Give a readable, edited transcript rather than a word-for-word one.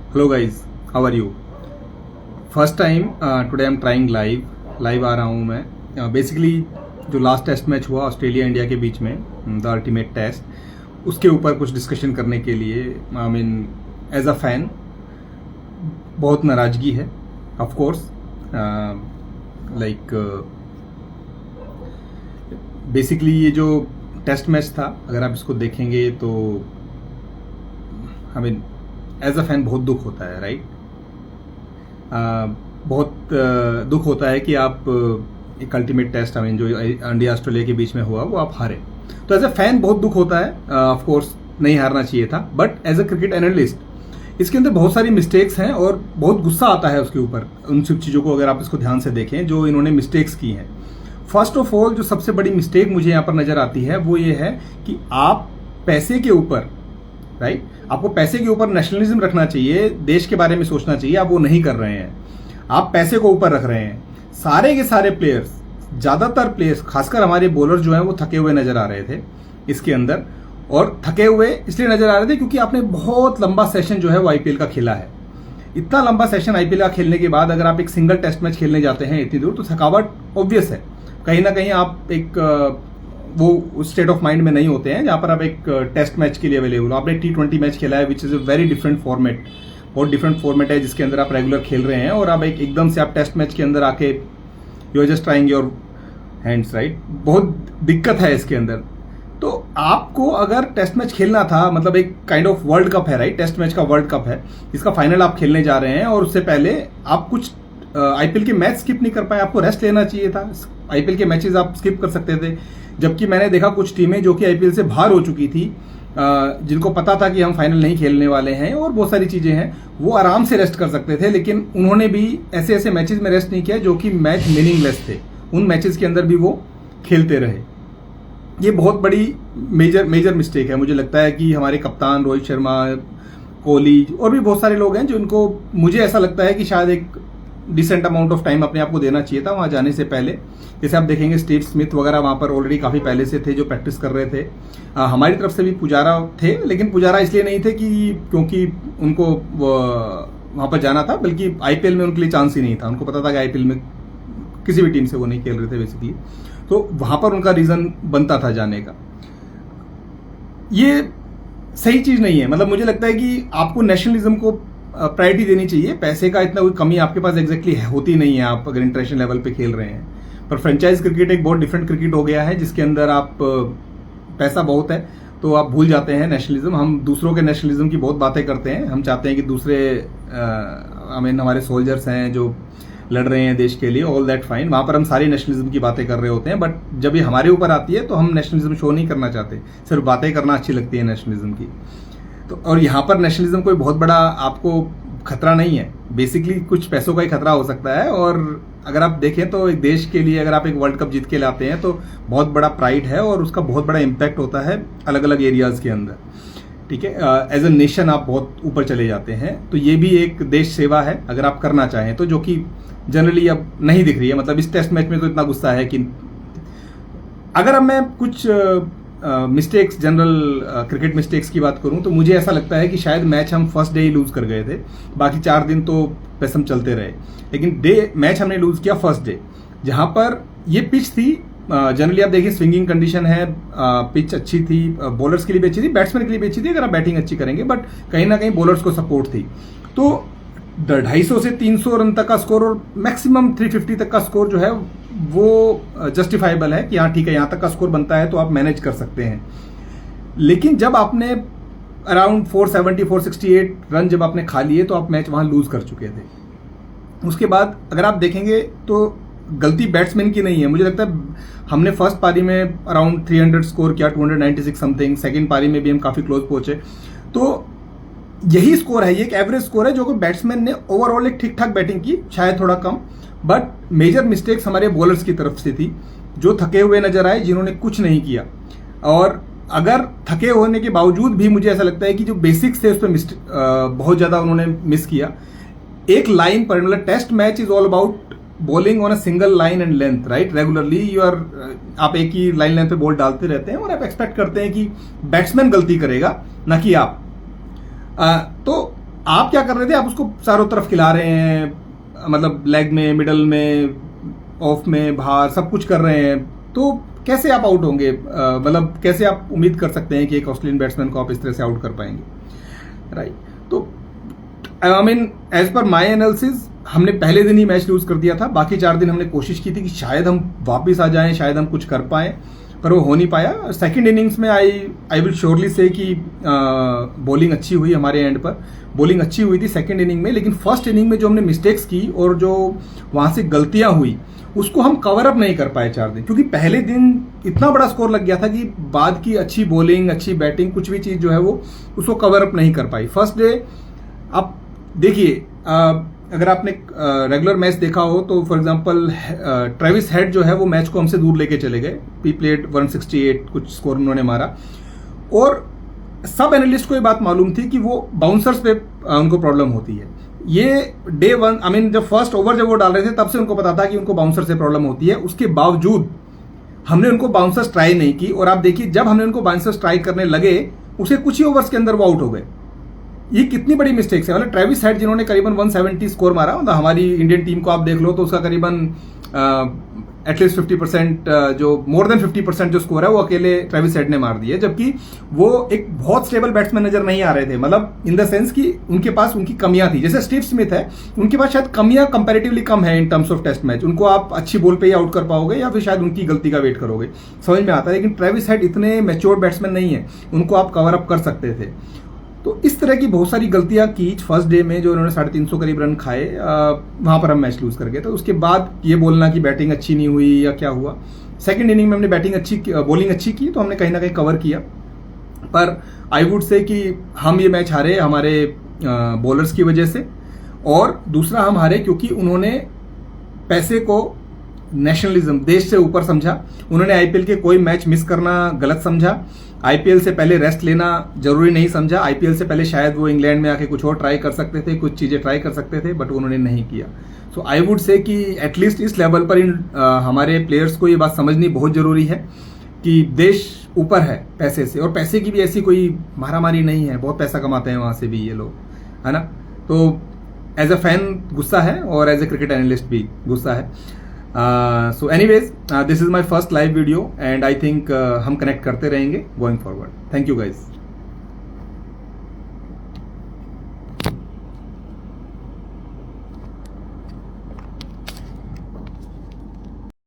Hello guys, how are you. First time today I am trying live आ रहा हूँ मैं। बेसिकली जो लास्ट टेस्ट मैच हुआ ऑस्ट्रेलिया इंडिया के बीच में, द अल्टीमेट टेस्ट, उसके ऊपर कुछ डिस्कशन करने के लिए I mean as a fan बहुत नाराज़गी है। ऑफ कोर्स लाइक बेसिकली ये जो टेस्ट मैच था, अगर आप इसको देखेंगे तो I mean as a fan बहुत दुख होता है, राइट। बहुत दुख होता है कि आप एक अल्टीमेट टेस्ट आई मीन जो इंडिया ऑस्ट्रेलिया के बीच में हुआ वो आप हारे। तो एज अ फैन बहुत दुख होता है। ऑफ कोर्स नहीं हारना चाहिए था, but as a cricket analyst इसके अंदर बहुत सारी मिस्टेक्स हैं और बहुत गुस्सा आता है उसके ऊपर, उन सब चीज़ों को अगर आप इसको ध्यान से देखें जो इन्होंने मिस्टेक्स की हैं। फर्स्ट ऑफ ऑल जो सबसे बड़ी मिस्टेक मुझे यहाँ पर नजर आती है वो ये है कि आप पैसे के ऊपर, राइट, आपको पैसे के ऊपर नेशनलिज्म रखना चाहिए, देश के बारे में सोचना चाहिए, आप वो नहीं कर रहे हैं। आप पैसे को ऊपर रख रहे हैं। सारे के सारे प्लेयर्स, ज्यादातर प्लेयर्स, खासकर हमारे बॉलर जो हैं वो थके हुए नजर आ रहे थे इसके अंदर। और थके हुए इसलिए नजर आ रहे थे क्योंकि आपने बहुत लंबा सेशन जो है वो आईपीएल का खेला है। इतना लंबा सेशन आईपीएल का खेलने के बाद अगर आप एक सिंगल टेस्ट मैच खेलने जाते हैं इतनी दूर, तो थकावट ऑब्वियस है। कहीं ना कहीं आप एक वो स्टेट ऑफ माइंड में नहीं होते हैं जहां पर आप एक टेस्ट मैच के लिए अवेलेबल हो। आपने T20 मैच खेला है which is a very different format, बहुत डिफरेंट फॉर्मेट है जिसके अंदर आप रेगुलर खेल रहे हैं, और आप एकदम से आप टेस्ट मैच के अंदर आके you are just trying your hands, right. बहुत दिक्कत है इसके अंदर। तो आपको अगर टेस्ट मैच खेलना था, मतलब एक काइंड ऑफ वर्ल्ड कप है, राइट, टेस्ट मैच का वर्ल्ड कप है, इसका फाइनल आप खेलने जा रहे हैं, और उससे पहले आप कुछ आईपीएल के मैच स्किप नहीं कर पाए। आपको रेस्ट लेना चाहिए था। आईपीएल के मैचेस आप स्किप कर सकते थे, जबकि मैंने देखा कुछ टीमें जो कि आईपीएल से बाहर हो चुकी थी, जिनको पता था कि हम फाइनल नहीं खेलने वाले हैं और बहुत सारी चीजें हैं, वो आराम से रेस्ट कर सकते थे, लेकिन उन्होंने भी ऐसे ऐसे मैचेस में रेस्ट नहीं किया जो कि मैच मीनिंगलेस थे। उन मैचेस के अंदर भी वो खेलते रहे। ये बहुत बड़ी मेजर मिस्टेक है। मुझे लगता है कि हमारे कप्तान रोहित शर्मा, कोहली और भी बहुत सारे लोग हैं जिनको, मुझे ऐसा लगता है कि शायद एक डिसेंट अमाउंट ऑफ टाइम अपने आप को देना चाहिए था वहां जाने से पहले। जैसे आप देखेंगे स्टीव स्मिथ वगैरह वहां पर ऑलरेडी काफी पहले से थे जो प्रैक्टिस कर रहे थे। हमारी तरफ से भी पुजारा थे, लेकिन पुजारा इसलिए नहीं थे कि क्योंकि उनको वहां पर जाना था, बल्कि आईपीएल में उनके लिए चांस ही नहीं था। उनको पता था कि आईपीएल में किसी भी टीम से वो नहीं खेल रहे थे बेसिकली, तो वहां पर उनका रीजन बनता था जाने का। ये सही चीज नहीं है। मतलब मुझे लगता है कि आपको नेशनलिज्म को प्रायोरिटी देनी चाहिए। पैसे का इतना कोई कमी आपके पास एग्जैक्टली होती नहीं है, आप अगर इंटरनेशनल लेवल पे खेल रहे हैं। पर फ्रेंचाइज क्रिकेट एक बहुत डिफरेंट क्रिकेट हो गया है जिसके अंदर आप पैसा बहुत है, तो आप भूल जाते हैं नेशनलिज्म। हम दूसरों के नेशनलिज्म की बहुत बातें करते हैं। हम चाहते हैं कि दूसरे आई मीन हमारे सोल्जर्स हैं जो लड़ रहे हैं देश के लिए, ऑल दैट फाइन, वहां पर हम सारी नेशनलिज्म की बातें कर रहे होते हैं। बट जब ये हमारे ऊपर आती है तो हम नेशनलिज्म शो नहीं करना चाहते, सिर्फ बातें करना अच्छी लगती है नेशनलिज्म की। तो और यहाँ पर नेशनलिज्म कोई बहुत बड़ा आपको खतरा नहीं है, बेसिकली कुछ पैसों का ही खतरा हो सकता है। और अगर आप देखें तो एक देश के लिए अगर आप एक वर्ल्ड कप जीत के लाते हैं तो बहुत बड़ा प्राइड है और उसका बहुत बड़ा इम्पैक्ट होता है अलग अलग एरियाज के अंदर, ठीक है। एज अ नेशन आप बहुत ऊपर चले जाते हैं। तो ये भी एक देश सेवा है अगर आप करना चाहें तो, जो कि जनरली अब नहीं दिख रही है। मतलब इस टेस्ट मैच में तो इतना गुस्सा है कि अगर अब मैं कुछ मिस्टेक्स, जनरल क्रिकेट मिस्टेक्स की बात करूं तो मुझे ऐसा लगता है कि शायद मैच हम फर्स्ट डे ही लूज कर गए थे। बाकी 4 दिन तो बस हम चलते रहे, लेकिन मैच हमने लूज किया फर्स्ट डे, जहां पर ये पिच थी। जनरली आप देखिए स्विंगिंग कंडीशन है, पिच अच्छी थी, बॉलर्स के लिए भी अच्छी थी, बैट्समैन के लिए भी अच्छी थी अगर आप बैटिंग अच्छी करेंगे, बट कहीं ना कहीं बॉलर्स को सपोर्ट थी। तो 250 से 300 रन तक का स्कोर और मैक्सिमम 350 तक का स्कोर जो है वो जस्टिफाइबल है कि हाँ ठीक है, यहां तक का स्कोर बनता है तो आप मैनेज कर सकते हैं। लेकिन जब आपने अराउंड 470 468 रन जब आपने खा लिए तो आप मैच वहां लूज कर चुके थे। उसके बाद अगर आप देखेंगे तो गलती बैट्समैन की नहीं है। मुझे लगता है हमने फर्स्ट पारी में अराउंड 300 स्कोर किया, 296 समथिंग, सेकेंड पारी में भी हम काफी क्लोज पहुंचे। तो यही स्कोर है, ये एक एवरेज स्कोर है जो कि बैट्समैन ने ओवरऑल एक ठीक ठाक बैटिंग की, शायद थोड़ा कम, बट मेजर मिस्टेक्स हमारे बॉलर्स की तरफ से थी जो थके हुए नजर आए, जिन्होंने कुछ नहीं किया। और अगर थके होने के बावजूद भी मुझे ऐसा लगता है कि जो बेसिक्स थे उस पर बहुत ज्यादा उन्होंने मिस किया। एक लाइन पर, मतलब test match is all about bowling on a single line and length, right. Regularly आप एक ही लाइन लेंथ पे बॉल डालते रहते हैं और आप एक्सपेक्ट करते हैं कि बैट्समैन गलती करेगा, ना कि आप। तो आप क्या कर रहे थे, आप उसको चारों तरफ खिला रहे हैं, मतलब लेग में, मिडल में, ऑफ में, बाहर सब कुछ कर रहे हैं, तो कैसे आप आउट होंगे? मतलब कैसे आप उम्मीद कर सकते हैं कि एक ऑस्ट्रेलियन बैट्समैन को आप इस तरह से आउट कर पाएंगे, राइट? तो I mean as per my analysis हमने पहले दिन ही मैच लूज कर दिया था। बाकी 4 दिन हमने कोशिश की थी कि शायद हम वापस आ जाएं, शायद हम कुछ कर पाएं, पर वो हो नहीं पाया। सेकंड इनिंग्स में आई विल श्योरली से कि बॉलिंग अच्छी हुई हमारे एंड पर, बॉलिंग अच्छी हुई थी सेकंड इनिंग में, लेकिन फर्स्ट इनिंग में जो हमने मिस्टेक्स की और जो वहां से गलतियां हुई उसको हम कवर अप नहीं कर पाए 4 दिन, क्योंकि पहले दिन इतना बड़ा स्कोर लग गया था कि बाद की अच्छी बॉलिंग, अच्छी बैटिंग, कुछ भी चीज जो है वो उसको कवर अप नहीं कर पाई। फर्स्ट डे आप देखिए, अगर आपने रेगुलर मैच देखा हो तो फॉर एग्जांपल ट्रेविस हेड जो है वो मैच को हमसे दूर लेके चले गए, पी प्लेड 168 कुछ स्कोर उन्होंने मारा, और सब एनालिस्ट को ये बात मालूम थी कि वो बाउंसर्स पे उनको प्रॉब्लम होती है। ये डे 1 आई मीन जब फर्स्ट ओवर जब वो डाल रहे थे तब से उनको पता था कि उनको बाउंसर से प्रॉब्लम होती है। उसके बावजूद हमने उनको बाउंसर्स ट्राई नहीं की, और आप देखिए जब हमने उनको बाउंसर्स ट्राई करने लगे उसके कुछ ही ओवर्स के अंदर वो आउट हो गए। ये कितनी बड़ी मिस्टेक्स है। मतलब ट्रेविस हेड जिन्होंने करीबन 170 स्कोर मारा, मतलब हमारी इंडियन टीम को आप देख लो तो उसका करीबन एटलीस्ट 50% जो मोर देन 50% जो स्कोर है वो अकेले ट्रेविस हेड ने मार दिए, जबकि वो एक बहुत स्टेबल बैट्समैन नजर नहीं आ रहे थे। मतलब इन द सेंस कि उनके पास उनकी कमियां थी, जैसे स्टीव स्मिथ है, उनके पास शायद कमियां कंपैरेटिवली कम है in terms of test match. उनको आप अच्छी बॉल पे ही आउट कर पाओगे या फिर शायद उनकी गलती का वेट करोगे, समझ में आता है। लेकिन ट्रेविस हेड इतने मैच्योर बैट्समैन नहीं है, उनको आप कवर अप कर सकते थे। तो इस तरह की बहुत सारी गलतियां की फर्स्ट डे में, जो उन्होंने 350 करीब रन खाए, वहां पर हम मैच लूज कर गए। तो उसके बाद ये बोलना कि बैटिंग अच्छी नहीं हुई या क्या हुआ, सेकंड इनिंग में हमने बॉलिंग अच्छी की तो हमने कहीं ना कहीं कवर किया। पर आई वुड से कि हम ये मैच हारे हमारे बॉलर्स की वजह से, और दूसरा हम हारे क्योंकि उन्होंने पैसे को नेशनलिज्म, देश से ऊपर समझा। उन्होंने आईपीएल के कोई मैच मिस करना गलत समझा, आईपीएल से पहले रेस्ट लेना जरूरी नहीं समझा। आईपीएल से पहले शायद वो इंग्लैंड में आके कुछ और ट्राई कर सकते थे, कुछ चीजें ट्राई कर सकते थे, बट उन्होंने नहीं किया। सो आई वुड से कि एटलीस्ट इस लेवल पर हमारे प्लेयर्स को ये बात समझनी बहुत जरूरी है कि देश ऊपर है पैसे से, और पैसे की भी ऐसी कोई मारामारी नहीं है, बहुत पैसा कमाते हैं वहां से भी ये लोग, है ना। तो एज अ फैन गुस्सा है और एज ए क्रिकेट एनालिस्ट भी गुस्सा है। So anyways, this is my first live video and I think हम कनेक्ट करते रहेंगे going forward. Thank you guys.